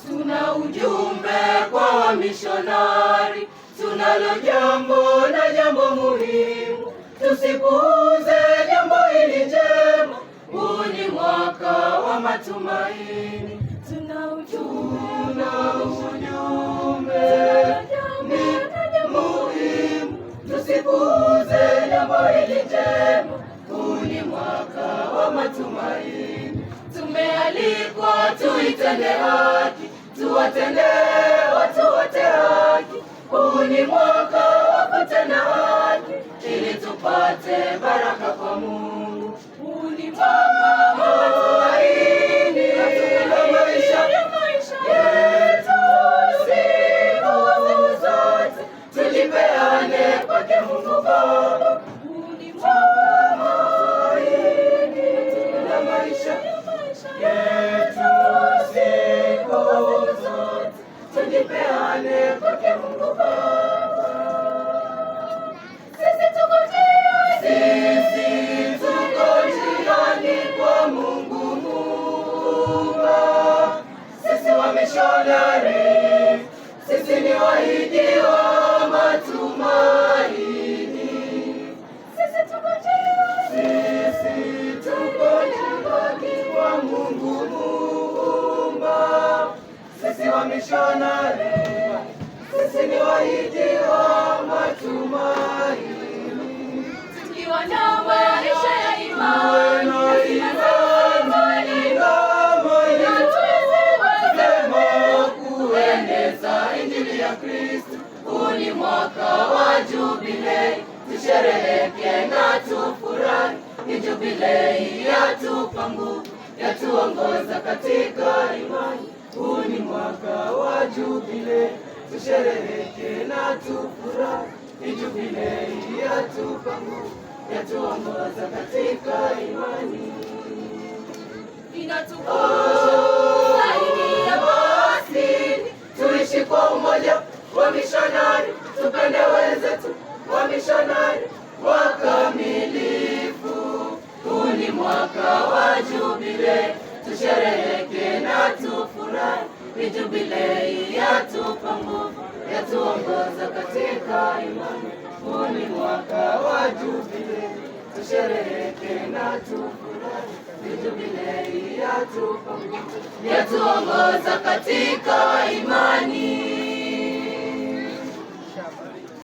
Tuna ujumbe kwa wamishonari, tunalo jambo na jambo muhimu, tusipuuze jambo hili jema. Huu ni mwaka wa matumaini. Tuna ujumbe ni muhimu, tusipuuze jambo hili jema. Huu ni mwaka wa matumaini. Tumealikwa tuitende haki, tuwatendee watu wote haki. Huu ni mwaka wa kutenda haki, ili tupate baraka kwa Mungu. Huu ni mwaka wa matumaini na maisha yetu siku zote, tujipeane kwake Mungu Baba. Huu ni mwaka wa matumaini na maisha yetu siku zote, tujipeane kwake Mungu Baba. Sisi tuko njiani kwa Mungu Muumba. Sisi wamishonari, sisi ni waahidi wa matumaini. Sisi tuko njiani kwa Mungu Muumba. Sisi wamishonari, sisi ni waahidi wa matumaini. Tukiwa na maisha ya imani kueneza Injili ya Kristo. Huu ni mwaka wa jubilei, tushereheke na tufurahi. Ni jubilei yatupa nguvu, yatuongoza katika imani. Huu ni mwaka wa jubilei, tushereheke na tufurahi. Ni jubilei yatupa nguvu, yatuongoza katika imani. Inatupasa kusaidia maskini, tuishi kwa umoja wa mishonari, tupende wenzetu wa mishonari wakamilifu. Huu ni mwaka wa jubilei, tushereheke na tufurahi. Ni jubilei yatupa nguvu, yatuongoza katika imani. Huu ni mwaka wa jubilei, tushereheke na tufurahi. Ni jubilei yatupa nguvu, yatuongoza katika imani.